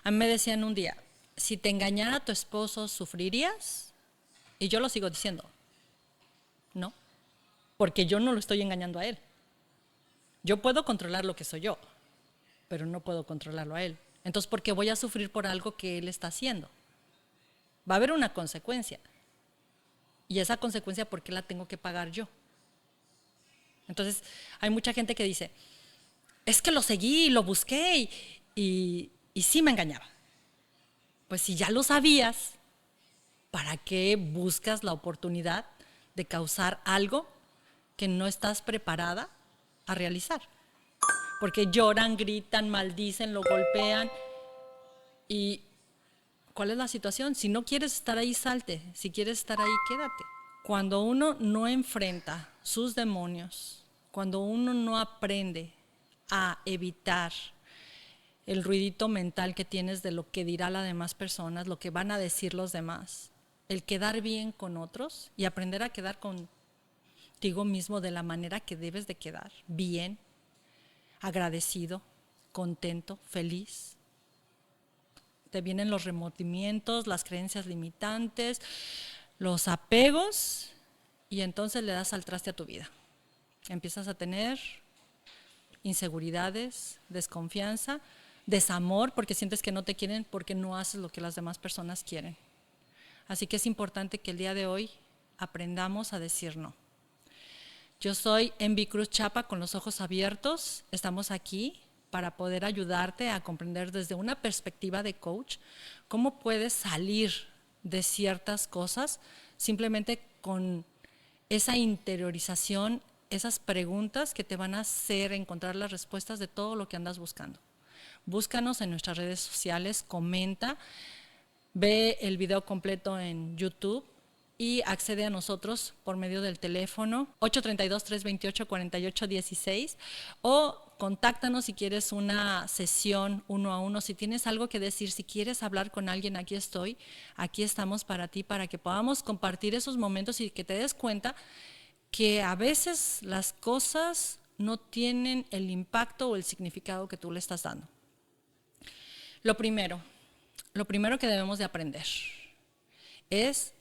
A mí me decían un día, si te engañara tu esposo, ¿sufrirías? Y yo lo sigo diciendo, no, porque yo no lo estoy engañando a él. Yo puedo controlar lo que soy yo, pero no puedo controlarlo a él. Entonces, ¿por qué voy a sufrir por algo que él está haciendo? Va a haber una consecuencia. Y esa consecuencia, ¿por qué la tengo que pagar yo? Entonces, hay mucha gente que dice, es que lo seguí, lo busqué y sí me engañaba. Pues si ya lo sabías, ¿para qué buscas la oportunidad de causar algo que no estás preparada a realizar? Porque lloran, gritan, maldicen, lo golpean. ¿Y cuál es la situación? Si no quieres estar ahí, salte. Si quieres estar ahí, quédate. Cuando uno no enfrenta sus demonios, cuando uno no aprende a evitar el ruidito mental que tienes de lo que dirá las demás personas, lo que van a decir los demás, el quedar bien con otros y aprender a quedar contigo mismo de la manera que debes de quedar, bien, agradecido, contento, feliz. Te vienen los remordimientos, las creencias limitantes, los apegos y entonces le das al traste a tu vida. Empiezas a tener inseguridades, desconfianza, desamor porque sientes que no te quieren porque no haces lo que las demás personas quieren. Así que es importante que el día de hoy aprendamos a decir no. Yo soy Envi Cruz Chapa con los ojos abiertos. Estamos aquí para poder ayudarte a comprender desde una perspectiva de coach cómo puedes salir de ciertas cosas simplemente con esa interiorización, esas preguntas que te van a hacer encontrar las respuestas de todo lo que andas buscando. Búscanos en nuestras redes sociales, comenta, ve el video completo en YouTube y accede a nosotros por medio del teléfono 832-328-4816 o contáctanos si quieres una sesión uno a uno, si tienes algo que decir, si quieres hablar con alguien, aquí estoy, aquí estamos para ti, para que podamos compartir esos momentos y que te des cuenta que a veces las cosas no tienen el impacto o el significado que tú le estás dando. Lo primero que debemos de aprender es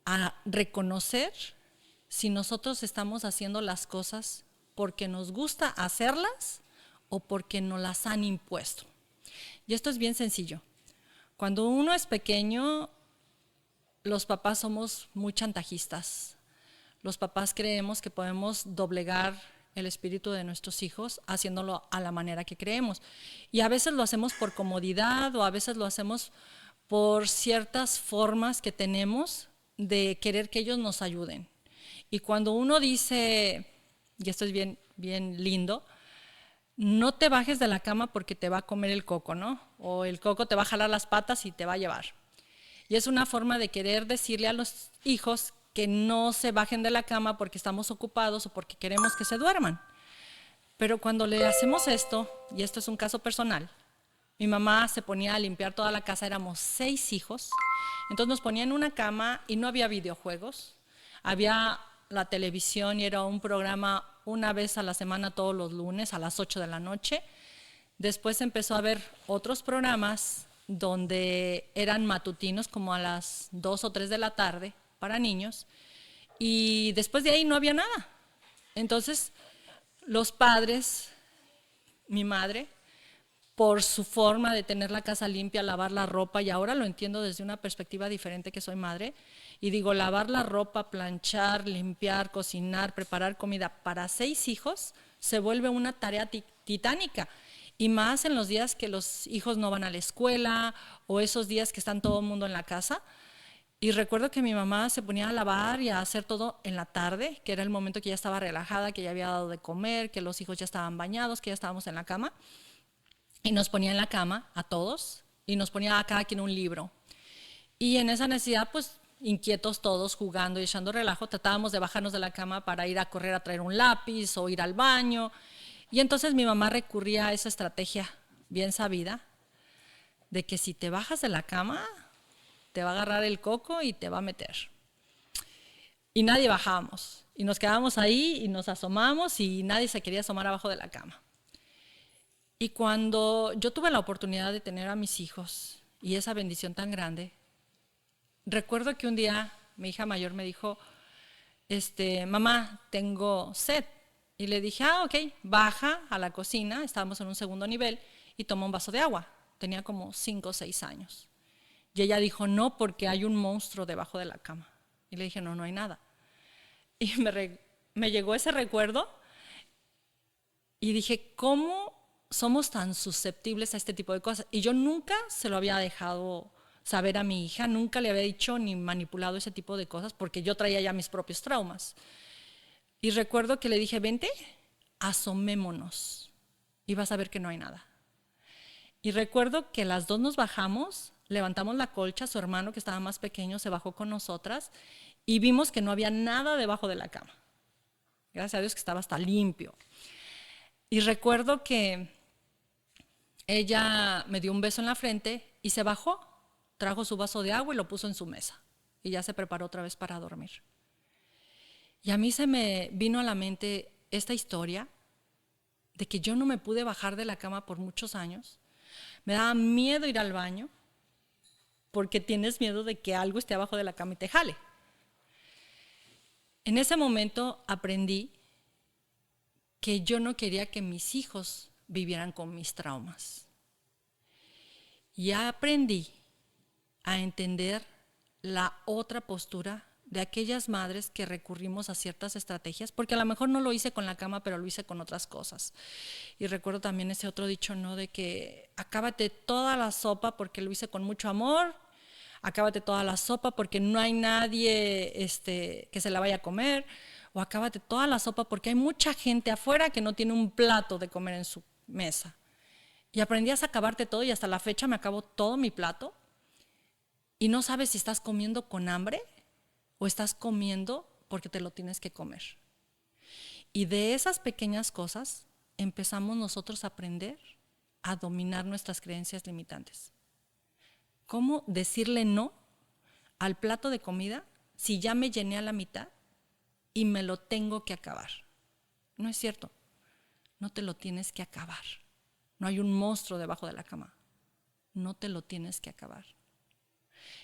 a reconocer si nosotros estamos haciendo las cosas porque nos gusta hacerlas o porque nos las han impuesto. Y esto es bien sencillo. Cuando uno es pequeño, los papás somos muy chantajistas. Los papás creemos que podemos doblegar el espíritu de nuestros hijos haciéndolo a la manera que creemos. Y a veces lo hacemos por comodidad o a veces lo hacemos por ciertas formas que tenemos de querer que ellos nos ayuden. Y cuando uno dice, y esto es bien, bien lindo, no te bajes de la cama porque te va a comer el coco, ¿no? O el coco te va a jalar las patas y te va a llevar. Y es una forma de querer decirle a los hijos que no se bajen de la cama porque estamos ocupados o porque queremos que se duerman. Pero cuando le hacemos esto, y esto es un caso personal, mi mamá se ponía a limpiar toda la casa, éramos 6 hijos, entonces nos ponía en una cama y no había videojuegos, había la televisión y era un programa una vez a la semana todos los lunes a las 8 de la noche. Después empezó a haber otros programas donde eran matutinos como a las 2 o 3 de la tarde para niños y después de ahí no había nada. Entonces los padres, mi madre, por su forma de tener la casa limpia, lavar la ropa, y ahora lo entiendo desde una perspectiva diferente que soy madre, y digo, lavar la ropa, planchar, limpiar, cocinar, preparar comida para 6 hijos se vuelve una tarea titánica, y más en los días que los hijos no van a la escuela o esos días que están todo el mundo en la casa. Y recuerdo que mi mamá se ponía a lavar y a hacer todo en la tarde, que era el momento que ya estaba relajada, que ya había dado de comer, que los hijos ya estaban bañados, que ya estábamos en la cama. Y nos ponía en la cama a todos y nos ponía a cada quien un libro. Y en esa necesidad, pues inquietos todos, jugando y echando relajo, tratábamos de bajarnos de la cama para ir a correr a traer un lápiz o ir al baño. Y entonces mi mamá recurría a esa estrategia bien sabida de que si te bajas de la cama, te va a agarrar el coco y te va a meter. Y nadie bajábamos. Y nos quedábamos ahí y nos asomamos y nadie se quería asomar abajo de la cama. Y cuando yo tuve la oportunidad de tener a mis hijos y esa bendición tan grande, recuerdo que un día mi hija mayor me dijo, mamá, tengo sed. Y le dije, ok, baja a la cocina, estábamos en un segundo nivel, y toma un vaso de agua. Tenía como 5 o 6 años. Y ella dijo, no, porque hay un monstruo debajo de la cama. Y le dije, no, no hay nada. Y me llegó ese recuerdo y dije, ¿cómo somos tan susceptibles a este tipo de cosas? Y yo nunca se lo había dejado saber a mi hija, nunca le había dicho ni manipulado ese tipo de cosas porque yo traía ya mis propios traumas. Y recuerdo que le dije, vente, asomémonos y vas a ver que no hay nada. Y recuerdo que las dos nos bajamos, levantamos la colcha, su hermano que estaba más pequeño se bajó con nosotras y vimos que no había nada debajo de la cama. Gracias a Dios que estaba hasta limpio. Y recuerdo que ella me dio un beso en la frente y se bajó, trajo su vaso de agua y lo puso en su mesa. Y ya se preparó otra vez para dormir. Y a mí se me vino a la mente esta historia de que yo no me pude bajar de la cama por muchos años. Me daba miedo ir al baño porque tienes miedo de que algo esté abajo de la cama y te jale. En ese momento aprendí que yo no quería que mis hijos vivieran con mis traumas. Y aprendí a entender la otra postura de aquellas madres que recurrimos a ciertas estrategias, porque a lo mejor no lo hice con la cama, pero lo hice con otras cosas. Y recuerdo también ese otro dicho, ¿no? De que acábate toda la sopa porque lo hice con mucho amor, acábate toda la sopa porque no hay nadie que se la vaya a comer, o acábate toda la sopa porque hay mucha gente afuera que no tiene un plato de comer en su mesa. Y aprendí a acabarte todo y hasta la fecha me acabo todo mi plato y no sabes si estás comiendo con hambre o estás comiendo porque te lo tienes que comer. Y de esas pequeñas cosas empezamos nosotros a aprender a dominar nuestras creencias limitantes. ¿Cómo decirle no al plato de comida si ya me llené a la mitad y me lo tengo que acabar? No es cierto, no te lo tienes que acabar. No hay un monstruo debajo de la cama, no te lo tienes que acabar.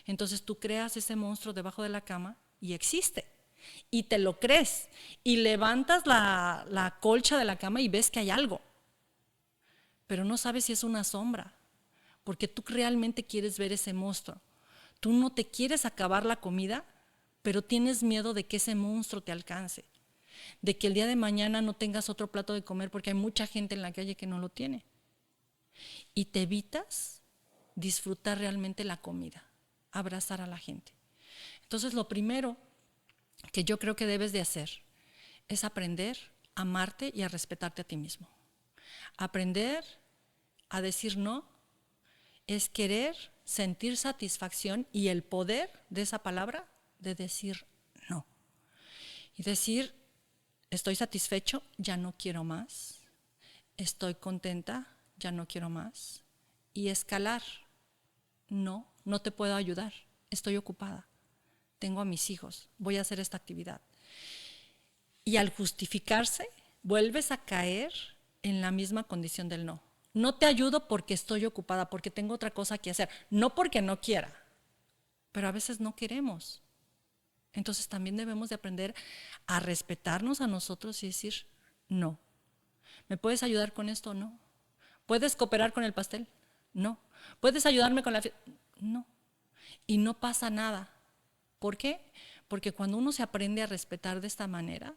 Entonces tú creas ese monstruo debajo de la cama y existe. Y te lo crees. Y levantas la colcha de la cama y ves que hay algo. Pero no sabes si es una sombra. Porque tú realmente quieres ver ese monstruo. Tú no te quieres acabar la comida, pero tienes miedo de que ese monstruo te alcance. De que el día de mañana no tengas otro plato de comer porque hay mucha gente en la calle que no lo tiene. Y te evitas disfrutar realmente la comida, abrazar a la gente. Entonces lo primero que yo creo que debes de hacer es aprender a amarte y a respetarte a ti mismo. Aprender a decir no es querer sentir satisfacción y el poder de esa palabra de decir no. Y decir, estoy satisfecho, ya no quiero más. Estoy contenta, ya no quiero más. Y escalar, no, no te puedo ayudar, estoy ocupada. Tengo a mis hijos, voy a hacer esta actividad. Y al justificarse, vuelves a caer en la misma condición del no. No te ayudo porque estoy ocupada, porque tengo otra cosa que hacer, no porque no quiera, pero a veces no queremos. Entonces también debemos de aprender a respetarnos a nosotros y decir, no. ¿Me puedes ayudar con esto? No. ¿Puedes cooperar con el pastel? No. ¿Puedes ayudarme con la fiesta? No. Y no pasa nada. ¿Por qué? Porque cuando uno se aprende a respetar de esta manera,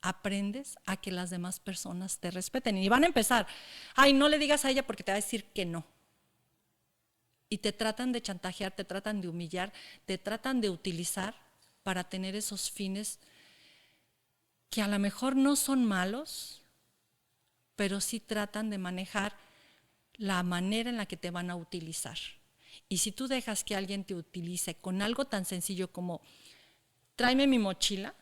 aprendes a que las demás personas te respeten. Y van a empezar, ay, no le digas a ella porque te va a decir que no. Y te tratan de chantajear, te tratan de humillar, te tratan de utilizar para tener esos fines que a lo mejor no son malos, pero sí tratan de manejar la manera en la que te van a utilizar. Y si tú dejas que alguien te utilice con algo tan sencillo como tráeme mi mochila,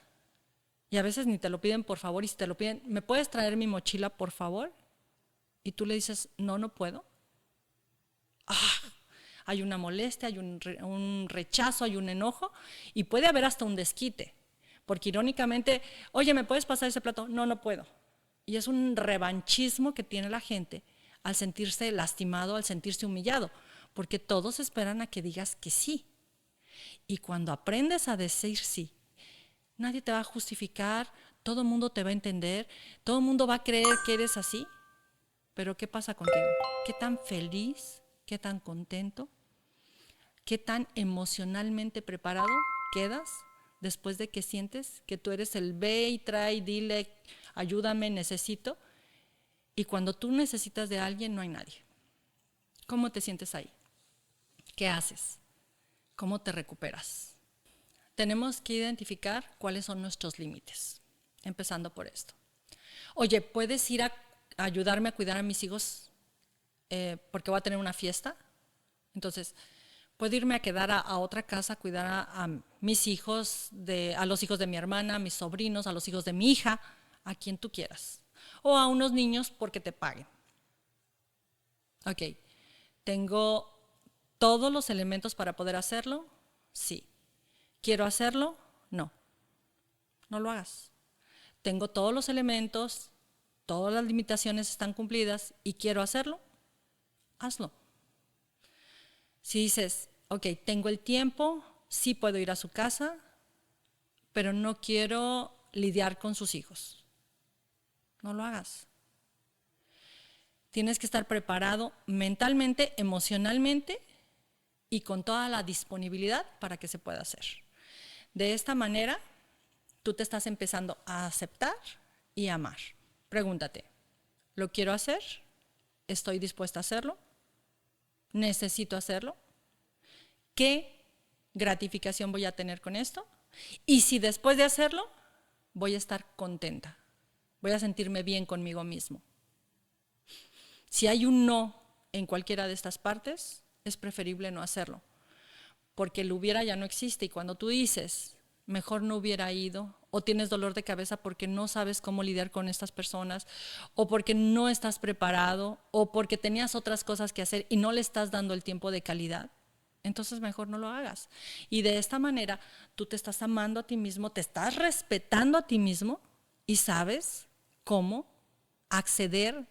y a veces ni te lo piden por favor, y si te lo piden, ¿me puedes traer mi mochila por favor? Y tú le dices, no, no puedo. Hay una molestia, hay un rechazo, hay un enojo, y puede haber hasta un desquite, porque irónicamente, oye, ¿me puedes pasar ese plato? No, no puedo. Y es un revanchismo que tiene la gente al sentirse lastimado, al sentirse humillado, porque todos esperan a que digas que sí. Y cuando aprendes a decir sí, nadie te va a justificar, todo el mundo te va a entender, todo el mundo va a creer que eres así. Pero ¿qué pasa contigo? ¿Qué tan feliz, qué tan contento, qué tan emocionalmente preparado quedas después de que sientes que tú eres el ve y trae, dile, ayúdame, necesito? Y cuando tú necesitas de alguien, no hay nadie. ¿Cómo te sientes ahí? ¿Qué haces? ¿Cómo te recuperas? Tenemos que identificar cuáles son nuestros límites, empezando por esto. Oye, ¿puedes ir a ayudarme a cuidar a mis hijos porque voy a tener una fiesta? Entonces, puedo irme a quedar a otra casa a cuidar a mis hijos, a los hijos de mi hermana, a mis sobrinos, a los hijos de mi hija, a quien tú quieras. O a unos niños porque te paguen. Ok, ¿tengo todos los elementos para poder hacerlo? Sí. ¿Quiero hacerlo? No. No lo hagas. Tengo todos los elementos, todas las limitaciones están cumplidas y quiero hacerlo, hazlo. Si dices, ok, tengo el tiempo, sí puedo ir a su casa, pero no quiero lidiar con sus hijos, no lo hagas. Tienes que estar preparado mentalmente, emocionalmente y con toda la disponibilidad para que se pueda hacer. De esta manera, tú te estás empezando a aceptar y amar. Pregúntate, ¿lo quiero hacer? ¿Estoy dispuesta a hacerlo? ¿Necesito hacerlo? ¿Qué gratificación voy a tener con esto? Y si después de hacerlo, voy a estar contenta, voy a sentirme bien conmigo mismo. Si hay un no en cualquiera de estas partes, es preferible no hacerlo, porque el hubiera ya no existe y cuando tú dices, mejor no hubiera ido, o tienes dolor de cabeza porque no sabes cómo lidiar con estas personas, o porque no estás preparado, o porque tenías otras cosas que hacer y no le estás dando el tiempo de calidad, entonces mejor no lo hagas. Y de esta manera tú te estás amando a ti mismo, te estás respetando a ti mismo y sabes cómo acceder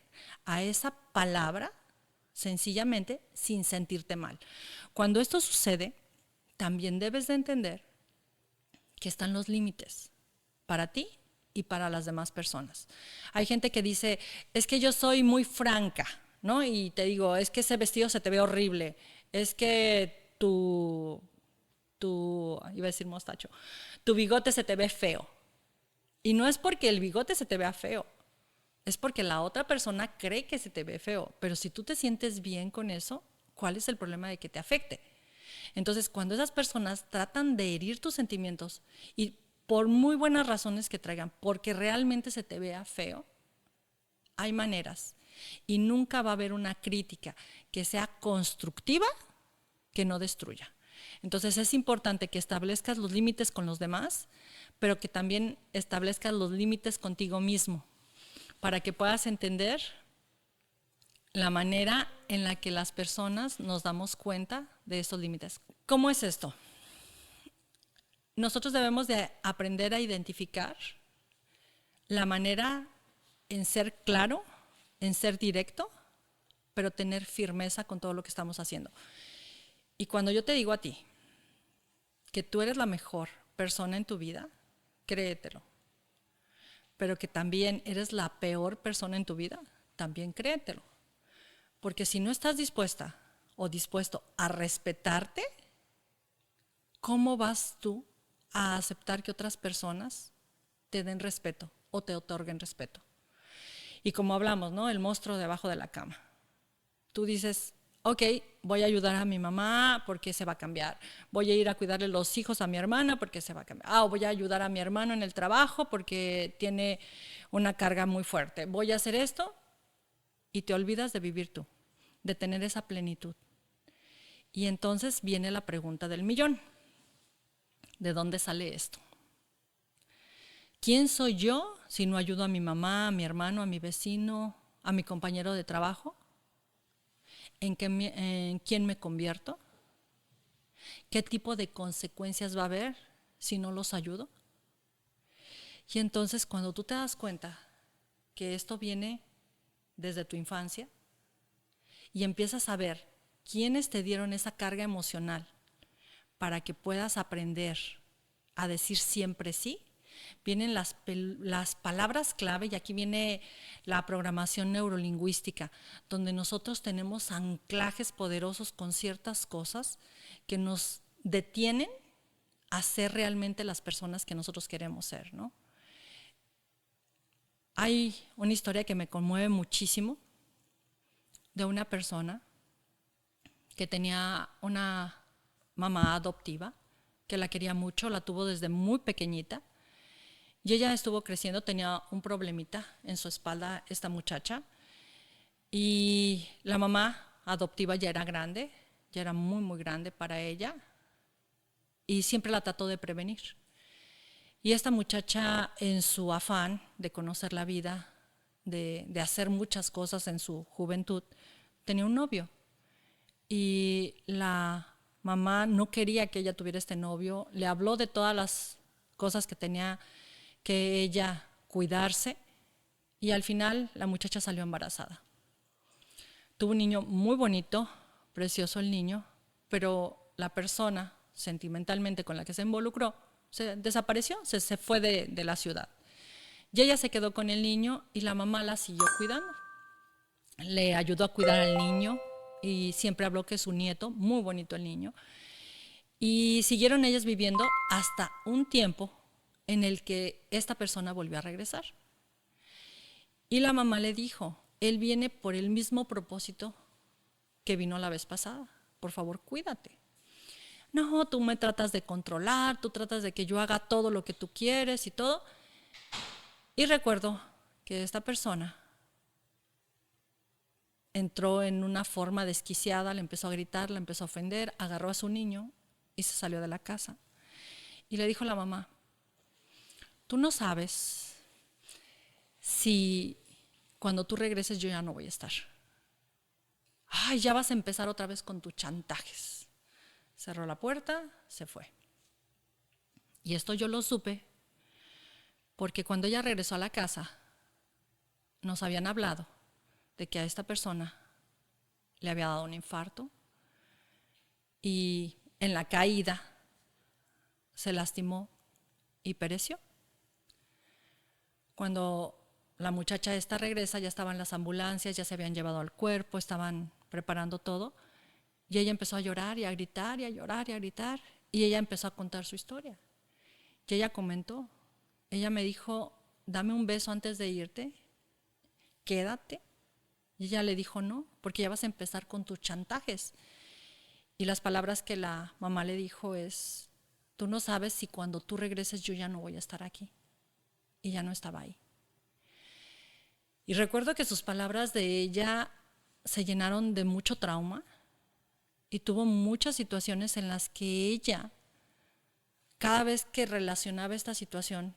a esa palabra sencillamente sin sentirte mal. Cuando esto sucede, también debes de entender que están los límites para ti y para las demás personas. Hay gente que dice, es que yo soy muy franca, ¿no? Y te digo, es que ese vestido se te ve horrible, es que iba a decir mostacho, tu bigote se te ve feo. Y no es porque el bigote se te vea feo, es porque la otra persona cree que se te ve feo. Pero si tú te sientes bien con eso, ¿cuál es el problema de que te afecte? Entonces, cuando esas personas tratan de herir tus sentimientos y por muy buenas razones que traigan, porque realmente se te vea feo, hay maneras. Y nunca va a haber una crítica que sea constructiva que no destruya. Entonces es importante que establezcas los límites con los demás, pero que también establezcas los límites contigo mismo, para que puedas entender la manera en la que las personas nos damos cuenta de estos límites. ¿Cómo es esto? Nosotros debemos de aprender a identificar la manera en ser claro, en ser directo, pero tener firmeza con todo lo que estamos haciendo. Y cuando yo te digo a ti que tú eres la mejor persona en tu vida, créetelo. Pero que también eres la peor persona en tu vida, también créetelo. Porque si no estás dispuesta o dispuesto a respetarte, ¿cómo vas tú a aceptar que otras personas te den respeto o te otorguen respeto? Y como hablamos, ¿no? El monstruo debajo de la cama. Tú dices, ok, voy a ayudar a mi mamá porque se va a cambiar. Voy a ir a cuidarle los hijos a mi hermana porque se va a cambiar. O voy a ayudar a mi hermano en el trabajo porque tiene una carga muy fuerte. Voy a hacer esto y te olvidas de vivir tú, de tener esa plenitud. Y entonces viene la pregunta del millón. ¿De dónde sale esto? ¿Quién soy yo si no ayudo a mi mamá, a mi hermano, a mi vecino, a mi compañero de trabajo? ¿En quién me convierto? ¿Qué tipo de consecuencias va a haber si no los ayudo? Y entonces cuando tú te das cuenta que esto viene desde tu infancia, y empiezas a ver quiénes te dieron esa carga emocional para que puedas aprender a decir siempre sí, vienen las palabras clave, y aquí viene la programación neurolingüística, donde nosotros tenemos anclajes poderosos con ciertas cosas que nos detienen a ser realmente las personas que nosotros queremos ser, ¿no? Hay una historia que me conmueve muchísimo de una persona que tenía una mamá adoptiva que la quería mucho, la tuvo desde muy pequeñita, y ella estuvo creciendo, tenía un problemita en su espalda esta muchacha, y la mamá adoptiva ya era grande, ya era muy, muy grande para ella, y siempre la trató de prevenir. Y esta muchacha, en su afán de conocer la vida, de hacer muchas cosas en su juventud, tenía un novio. Y la mamá no quería que ella tuviera este novio, le habló de todas las cosas que tenía que ella cuidarse, y al final la muchacha salió embarazada. Tuvo un niño muy bonito, precioso el niño, pero la persona sentimentalmente con la que se involucró se desapareció, se fue de la ciudad. Y ella se quedó con el niño y la mamá la siguió cuidando. Le ayudó a cuidar al niño y siempre habló que es su nieto, muy bonito el niño. Y siguieron ellas viviendo hasta un tiempo en el que esta persona volvió a regresar. Y la mamá le dijo, él viene por el mismo propósito que vino la vez pasada. Por favor, cuídate. No, tú me tratas de controlar, tú tratas de que yo haga todo lo que tú quieres y todo. Y recuerdo que esta persona entró en una forma desquiciada, le empezó a gritar, le empezó a ofender, agarró a su niño y se salió de la casa. Y le dijo a la mamá, tú no sabes si cuando tú regreses yo ya no voy a estar. Ay, ya vas a empezar otra vez con tus chantajes. Cerró la puerta, se fue. Y esto yo lo supe porque cuando ella regresó a la casa, nos habían hablado de que a esta persona le había dado un infarto y en la caída se lastimó y pereció. Cuando la muchacha esta regresa, ya estaban las ambulancias, ya se habían llevado al cuerpo, estaban preparando todo, y ella empezó a llorar y a gritar y a llorar y a gritar, y ella empezó a contar su historia. Y ella comentó, ella me dijo, dame un beso antes de irte, quédate. Y ella le dijo no, porque ya vas a empezar con tus chantajes. Y las palabras que la mamá le dijo es, tú no sabes si cuando tú regreses yo ya no voy a estar aquí. Y ya no estaba ahí. Y recuerdo que sus palabras de ella se llenaron de mucho trauma y tuvo muchas situaciones en las que ella, cada vez que relacionaba esta situación,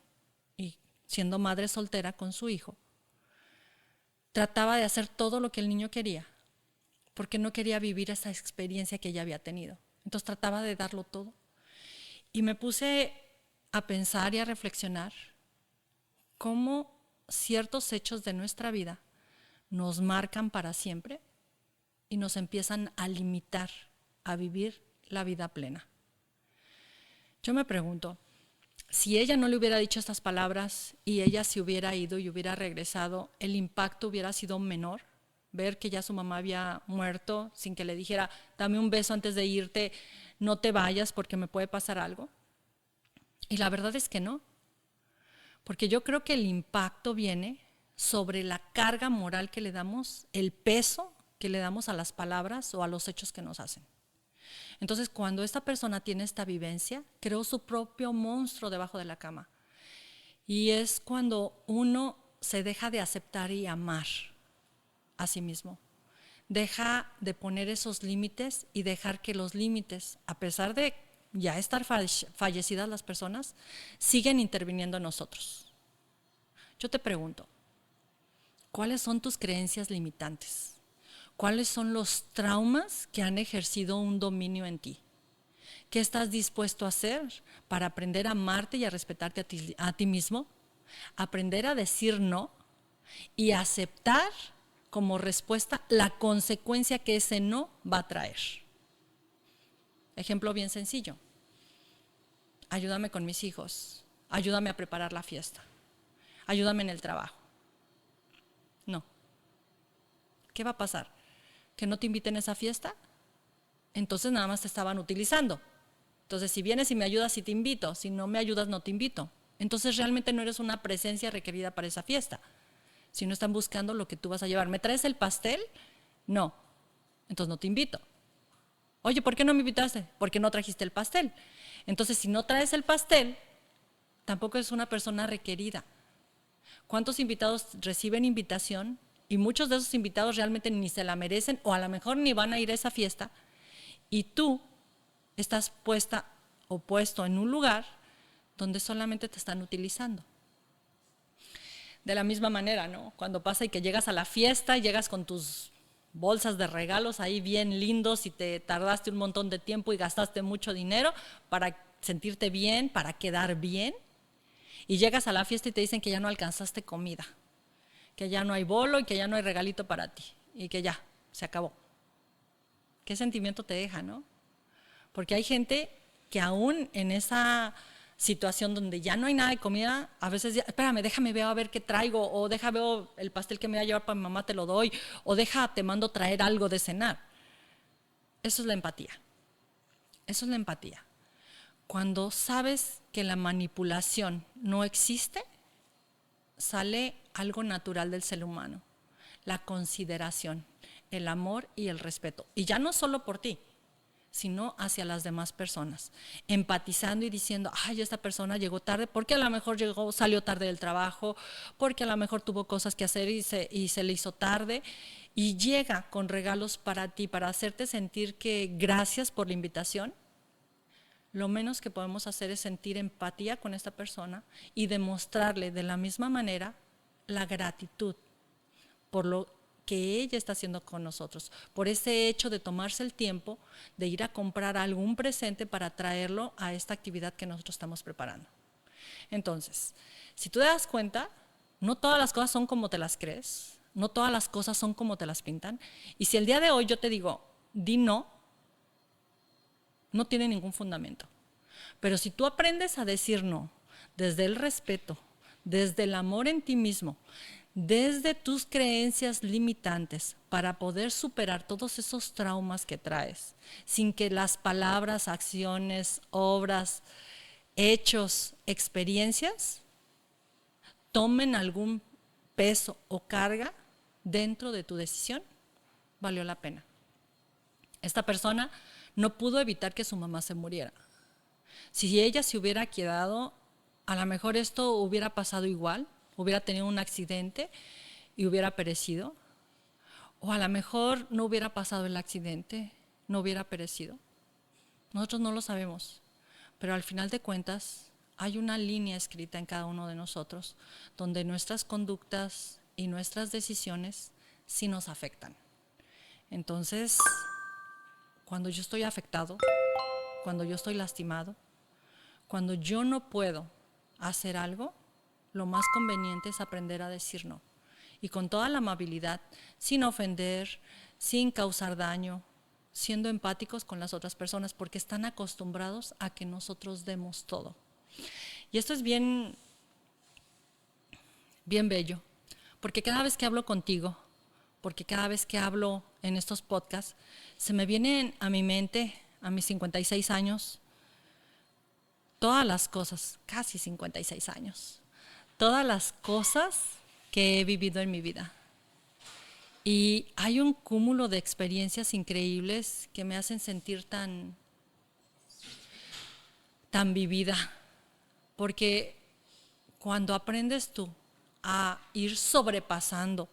y siendo madre soltera con su hijo, trataba de hacer todo lo que el niño quería, porque no quería vivir esa experiencia que ella había tenido. Entonces trataba de darlo todo. Y me puse a pensar y a reflexionar cómo ciertos hechos de nuestra vida nos marcan para siempre y nos empiezan a limitar a vivir la vida plena. Yo me pregunto, si ella no le hubiera dicho estas palabras y ella se hubiera ido y hubiera regresado, ¿el impacto hubiera sido menor? Ver que ya su mamá había muerto sin que le dijera, dame un beso antes de irte, no te vayas porque me puede pasar algo. Y la verdad es que no, porque yo creo que el impacto viene sobre la carga moral que le damos, el peso que le damos a las palabras o a los hechos que nos hacen. Entonces, cuando esta persona tiene esta vivencia, creó su propio monstruo debajo de la cama. Y es cuando uno se deja de aceptar y amar a sí mismo. Deja de poner esos límites y dejar que los límites, a pesar de ya estar fallecidas las personas, siguen interviniendo en nosotros. Yo te pregunto, ¿cuáles son tus creencias limitantes? ¿Cuáles son los traumas que han ejercido un dominio en ti? ¿Qué estás dispuesto a hacer para aprender a amarte y a respetarte a ti mismo? Aprender a decir no y aceptar como respuesta la consecuencia que ese no va a traer. Ejemplo bien sencillo. Ayúdame con mis hijos, ayúdame a preparar la fiesta, ayúdame en el trabajo. No. ¿Qué va a pasar? ¿Que no te inviten a esa fiesta? Entonces nada más te estaban utilizando. Entonces si vienes y me ayudas, sí te invito, si no me ayudas, no te invito. Entonces realmente no eres una presencia requerida para esa fiesta. Si no están buscando lo que tú vas a llevar. ¿Me traes el pastel? No. Entonces no te invito. Oye, ¿por qué no me invitaste? Porque no trajiste el pastel. Entonces, si no traes el pastel, tampoco es una persona requerida. ¿Cuántos invitados reciben invitación? Y muchos de esos invitados realmente ni se la merecen o a lo mejor ni van a ir a esa fiesta. Y tú estás puesta o puesto en un lugar donde solamente te están utilizando. De la misma manera, ¿no? Cuando pasa y que llegas a la fiesta, llegas con tus bolsas de regalos ahí bien lindos y te tardaste un montón de tiempo y gastaste mucho dinero para sentirte bien, para quedar bien, y llegas a la fiesta y te dicen que ya no alcanzaste comida, que ya no hay bolo y que ya no hay regalito para ti y que ya, se acabó. ¿Qué sentimiento te deja, no? Porque hay gente que aún en esa situación donde ya no hay nada de comida, a veces, ya, espérame, déjame ver a ver qué traigo, o déjame ver el pastel que me voy a llevar para mi mamá, te lo doy, o te mando traer algo de cenar. Eso es la empatía. Eso es la empatía. Cuando sabes que la manipulación no existe, sale algo natural del ser humano, la consideración, el amor y el respeto. Y ya no solo por ti, sino hacia las demás personas, empatizando y diciendo, ay, esta persona llegó tarde, porque a lo mejor salió tarde del trabajo, porque a lo mejor tuvo cosas que hacer y se le hizo tarde, y llega con regalos para ti, para hacerte sentir que gracias por la invitación. Lo menos que podemos hacer es sentir empatía con esta persona y demostrarle de la misma manera la gratitud por lo que ella está haciendo con nosotros, por ese hecho de tomarse el tiempo de ir a comprar algún presente para traerlo a esta actividad que nosotros estamos preparando. Entonces, si tú te das cuenta, no todas las cosas son como te las crees, no todas las cosas son como te las pintan, y si el día de hoy yo te digo, di no, no tiene ningún fundamento. Pero si tú aprendes a decir no, desde el respeto, desde el amor en ti mismo, desde tus creencias limitantes, para poder superar todos esos traumas que traes, sin que las palabras, acciones, obras, hechos, experiencias tomen algún peso o carga dentro de tu decisión, valió la pena. Esta persona no pudo evitar que su mamá se muriera. Si ella se hubiera quedado, a lo mejor esto hubiera pasado igual, hubiera tenido un accidente y hubiera perecido. O a lo mejor no hubiera pasado el accidente, no hubiera perecido. Nosotros no lo sabemos, pero al final de cuentas hay una línea escrita en cada uno de nosotros donde nuestras conductas y nuestras decisiones sí nos afectan. Entonces, cuando yo estoy afectado, cuando yo estoy lastimado, cuando yo no puedo hacer algo, lo más conveniente es aprender a decir no. Y con toda la amabilidad, sin ofender, sin causar daño, siendo empáticos con las otras personas, porque están acostumbrados a que nosotros demos todo. Y esto es bien, bien bello, porque cada vez que hablo contigo, porque cada vez que hablo en estos podcasts, se me vienen a mi mente, a mis 56 años, todas las cosas, casi 56 años, todas las cosas que he vivido en mi vida. Y hay un cúmulo de experiencias increíbles que me hacen sentir tan vivida, porque cuando aprendes tú a ir sobrepasando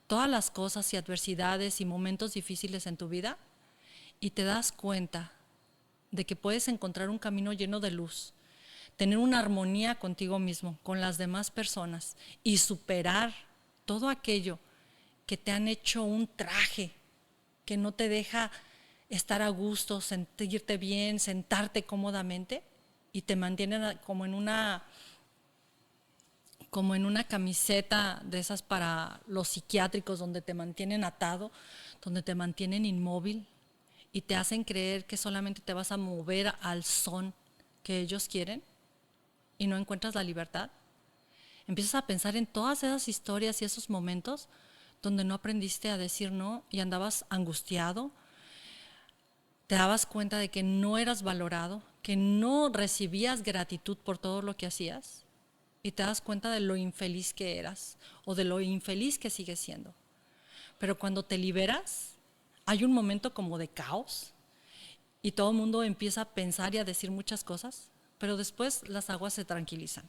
todas las cosas y adversidades y momentos difíciles en tu vida y te das cuenta de que puedes encontrar un camino lleno de luz, tener una armonía contigo mismo, con las demás personas y superar todo aquello que te han hecho un traje, que no te deja estar a gusto, sentirte bien, sentarte cómodamente y te mantienen como en una como en una camiseta de esas para los psiquiátricos donde te mantienen atado, donde te mantienen inmóvil y te hacen creer que solamente te vas a mover al son que ellos quieren y no encuentras la libertad. Empiezas a pensar en todas esas historias y esos momentos donde no aprendiste a decir no y andabas angustiado, te dabas cuenta de que no eras valorado, que no recibías gratitud por todo lo que hacías y te das cuenta de lo infeliz que eras o de lo infeliz que sigues siendo. Pero cuando te liberas, hay un momento como de caos y todo el mundo empieza a pensar y a decir muchas cosas, pero después las aguas se tranquilizan.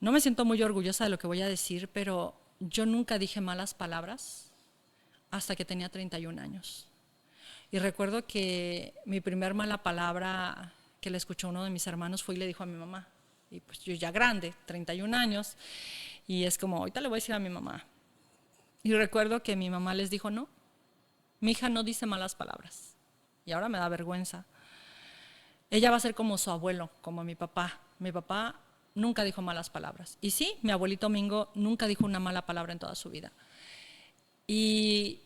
No me siento muy orgullosa de lo que voy a decir, pero yo nunca dije malas palabras hasta que tenía 31 años. Y recuerdo que mi primer mala palabra que le escuchó uno de mis hermanos fue y le dijo a mi mamá. Y pues yo ya grande, 31 años, y es como, ahorita le voy a decir a mi mamá. Y recuerdo que mi mamá les dijo, no, mi hija no dice malas palabras. Y ahora me da vergüenza. Ella va a ser como su abuelo, como mi papá. Mi papá nunca dijo malas palabras. Y sí, mi abuelito Mingo nunca dijo una mala palabra en toda su vida. Y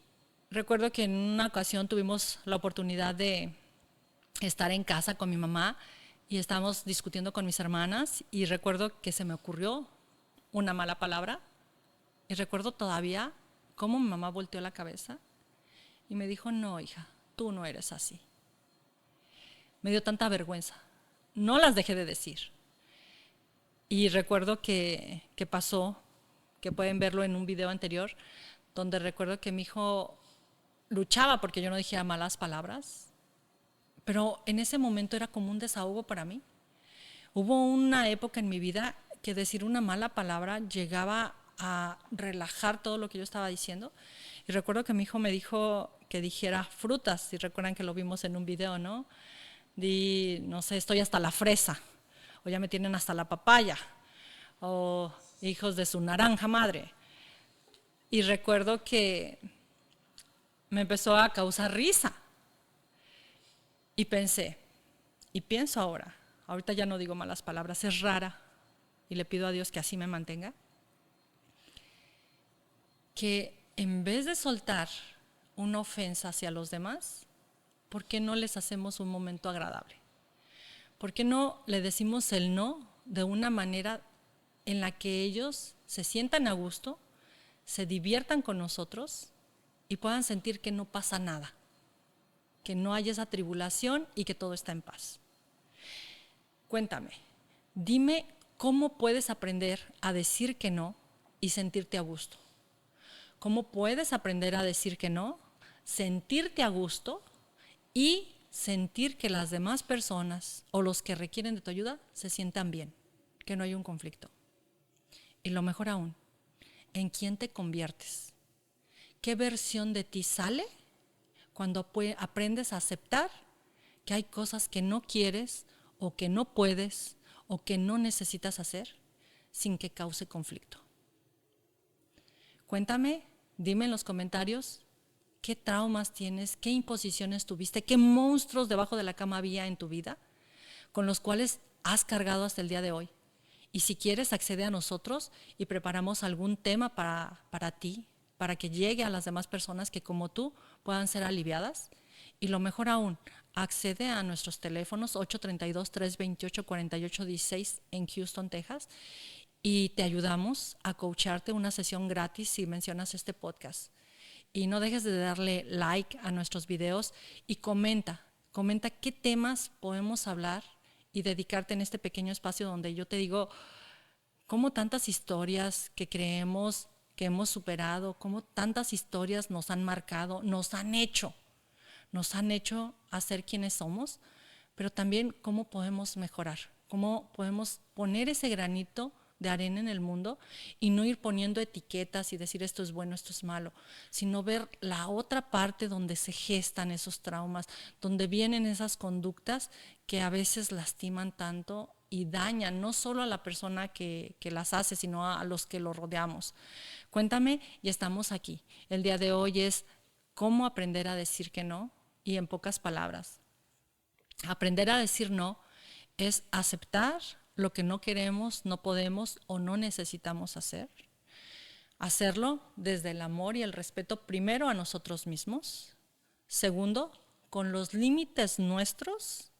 recuerdo que en una ocasión tuvimos la oportunidad de estar en casa con mi mamá y estábamos discutiendo con mis hermanas y recuerdo que se me ocurrió una mala palabra y recuerdo todavía cómo mi mamá volteó la cabeza y me dijo, no, hija, tú no eres así. Me dio tanta vergüenza. No las dejé de decir. Y recuerdo que pasó, que pueden verlo en un video anterior, donde recuerdo que mi hijo luchaba porque yo no dijera malas palabras, pero en ese momento era como un desahogo para mí. Hubo una época en mi vida que decir una mala palabra llegaba a relajar todo lo que yo estaba diciendo. Y recuerdo que mi hijo me dijo que dijera frutas, si recuerdan que lo vimos en un video, ¿no? Di, no sé, estoy hasta la fresa, o ya me tienen hasta la papaya, o hijos de su naranja madre. Y recuerdo que me empezó a causar risa. Y pensé, y pienso ahora, ahorita ya no digo malas palabras, es rara, y le pido a Dios que así me mantenga, que en vez de soltar una ofensa hacia los demás, ¿por qué no les hacemos un momento agradable? ¿Por qué no le decimos el no de una manera en la que ellos se sientan a gusto, se diviertan con nosotros y puedan sentir que no pasa nada, que no hay esa tribulación y que todo está en paz? Cuéntame, dime cómo puedes aprender a decir que no y sentirte a gusto. ¿Cómo puedes aprender a decir que no, sentirte a gusto y sentir que las demás personas o los que requieren de tu ayuda se sientan bien, que no hay un conflicto? Y lo mejor aún, ¿en quién te conviertes? ¿Qué versión de ti sale cuando aprendes a aceptar que hay cosas que no quieres o que no puedes o que no necesitas hacer sin que cause conflicto? Cuéntame, dime en los comentarios qué traumas tienes, qué imposiciones tuviste, qué monstruos debajo de la cama había en tu vida con los cuales has cargado hasta el día de hoy. Y si quieres, accede a nosotros y preparamos algún tema para ti, para que llegue a las demás personas que como tú puedan ser aliviadas. Y lo mejor aún, accede a nuestros teléfonos 832-328-4816 en Houston, Texas, y te ayudamos a coacharte una sesión gratis si mencionas este podcast. Y no dejes de darle like a nuestros videos y comenta qué temas podemos hablar y dedicarte en este pequeño espacio donde yo te digo cómo tantas historias que creemos que hemos superado, cómo tantas historias nos han marcado, nos han hecho a ser quienes somos, pero también cómo podemos mejorar, cómo podemos poner ese granito de arena en el mundo y no ir poniendo etiquetas y decir esto es bueno, esto es malo, sino ver la otra parte donde se gestan esos traumas, donde vienen esas conductas que a veces lastiman tanto y dañan no solo a la persona que las hace, sino a los que lo rodeamos. Cuéntame y estamos aquí. El día de hoy es cómo aprender a decir que no, y en pocas palabras, aprender a decir no es aceptar lo que no queremos, no podemos o no necesitamos hacer. Hacerlo desde el amor y el respeto, primero a nosotros mismos. Segundo, con los límites nuestros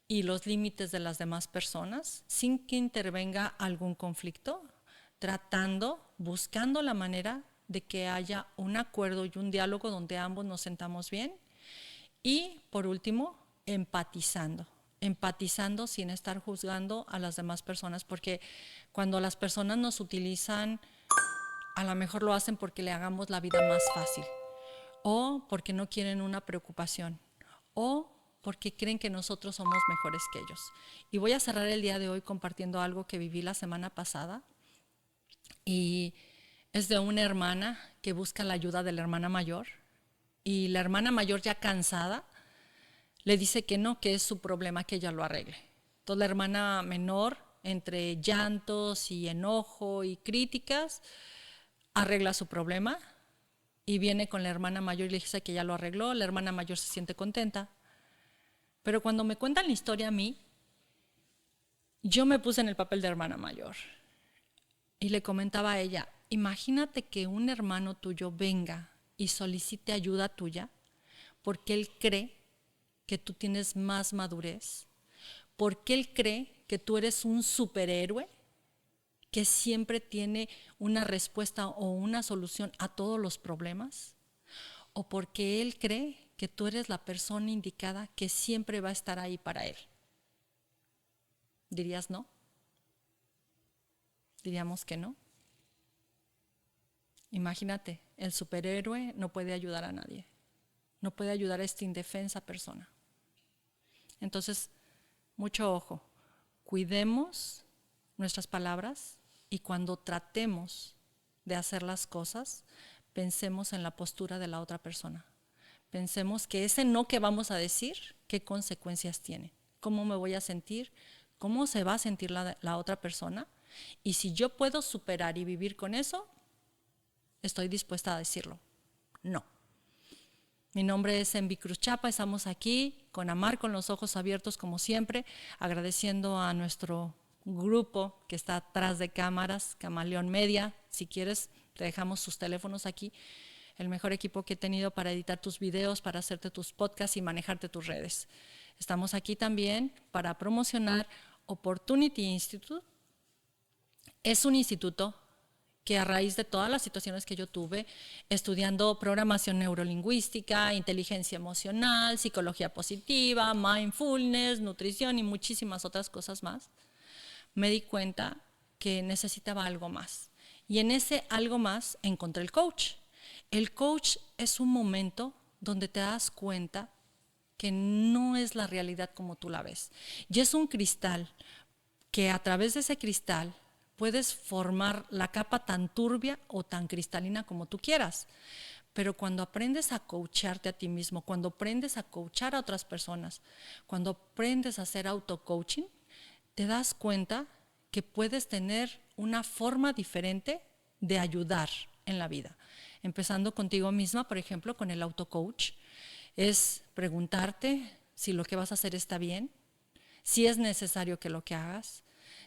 y los límites de las demás personas, sin que intervenga algún conflicto, buscando la manera de que haya un acuerdo y un diálogo donde ambos nos sentamos bien. Y por último, empatizando sin estar juzgando a las demás personas, porque cuando las personas nos utilizan, a lo mejor lo hacen porque le hagamos la vida más fácil, o porque no quieren una preocupación, o porque creen que nosotros somos mejores que ellos. Y voy a cerrar el día de hoy compartiendo algo que viví la semana pasada, y es de una hermana que busca la ayuda de la hermana mayor, y la hermana mayor, ya cansada, le dice que no, que es su problema, que ella lo arregle. Entonces la hermana menor, entre llantos y enojo y críticas, arregla su problema y viene con la hermana mayor y le dice que ya lo arregló. La hermana mayor se siente contenta. Pero cuando me cuentan la historia a mí, yo me puse en el papel de hermana mayor y le comentaba a ella, imagínate que un hermano tuyo venga y solicite ayuda tuya porque él cree que tú tienes más madurez, porque él cree que tú eres un superhéroe que siempre tiene una respuesta o una solución a todos los problemas, o porque él cree que tú eres la persona indicada que siempre va a estar ahí para él. ¿Dirías no? Diríamos que no. Imagínate, el superhéroe no puede ayudar a nadie, no puede ayudar a esta indefensa persona. Entonces, mucho ojo, cuidemos nuestras palabras y cuando tratemos de hacer las cosas, pensemos en la postura de la otra persona. Pensemos que ese no que vamos a decir, qué consecuencias tiene, cómo me voy a sentir, cómo se va a sentir la otra persona, y si yo puedo superar y vivir con eso, estoy dispuesta a decirlo. No. Mi nombre es Envi Cruz Chapa, estamos aquí con Amar, con los ojos abiertos como siempre, agradeciendo a nuestro grupo que está atrás de cámaras, Camaleón Media. Si quieres, te dejamos sus teléfonos aquí, el mejor equipo que he tenido para editar tus videos, para hacerte tus podcasts y manejarte tus redes. Estamos aquí también para promocionar Opportunity Institute. Es un instituto que a raíz de todas las situaciones que yo tuve, estudiando programación neurolingüística, inteligencia emocional, psicología positiva, mindfulness, nutrición y muchísimas otras cosas más, me di cuenta que necesitaba algo más. Y en ese algo más encontré el coach. El coach es un momento donde te das cuenta que no es la realidad como tú la ves. Y es un cristal que a través de ese cristal puedes formar la capa tan turbia o tan cristalina como tú quieras. Pero cuando aprendes a coacharte a ti mismo, cuando aprendes a coachar a otras personas, cuando aprendes a hacer auto-coaching, te das cuenta que puedes tener una forma diferente de ayudar en la vida. Empezando contigo misma, por ejemplo, con el auto-coach, es preguntarte si lo que vas a hacer está bien, si es necesario que lo que hagas,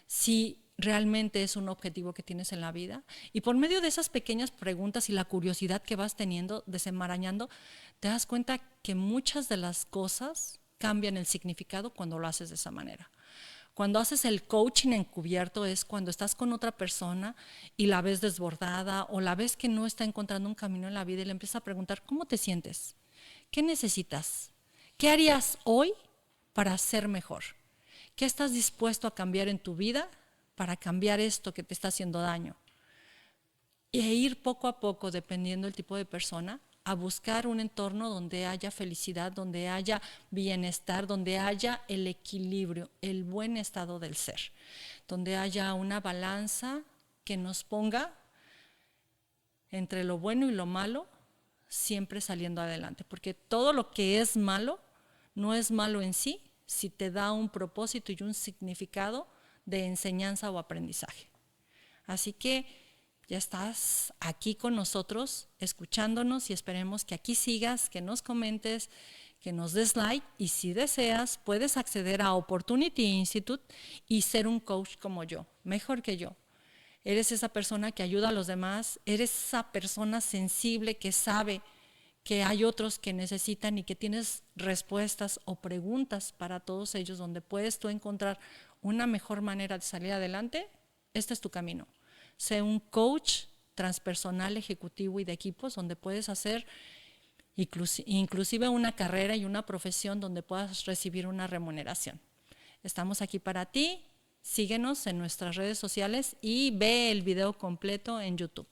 si realmente es un objetivo que tienes en la vida. Y por medio de esas pequeñas preguntas y la curiosidad que vas teniendo, desenmarañando, te das cuenta que muchas de las cosas cambian el significado cuando lo haces de esa manera. Cuando haces el coaching encubierto es cuando estás con otra persona y la ves desbordada o la ves que no está encontrando un camino en la vida y le empiezas a preguntar, ¿cómo te sientes? ¿Qué necesitas? ¿Qué harías hoy para ser mejor? ¿Qué estás dispuesto a cambiar en tu vida para cambiar esto que te está haciendo daño? E ir poco a poco, dependiendo del tipo de persona, a buscar un entorno donde haya felicidad, donde haya bienestar, donde haya el equilibrio, el buen estado del ser, donde haya una balanza que nos ponga entre lo bueno y lo malo, siempre saliendo adelante, porque todo lo que es malo no es malo en sí, si te da un propósito y un significado de enseñanza o aprendizaje. Así que Ya estás aquí con nosotros, escuchándonos y esperemos que aquí sigas, que nos comentes, que nos des like y si deseas puedes acceder a Opportunity Institute y ser un coach como yo, mejor que yo. Eres esa persona que ayuda a los demás, eres esa persona sensible que sabe que hay otros que necesitan y que tienes respuestas o preguntas para todos ellos donde puedes tú encontrar una mejor manera de salir adelante. Este es tu camino. Sé un coach transpersonal, ejecutivo y de equipos donde puedes hacer inclusive una carrera y una profesión donde puedas recibir una remuneración. Estamos aquí para ti. Síguenos en nuestras redes sociales y ve el video completo en YouTube.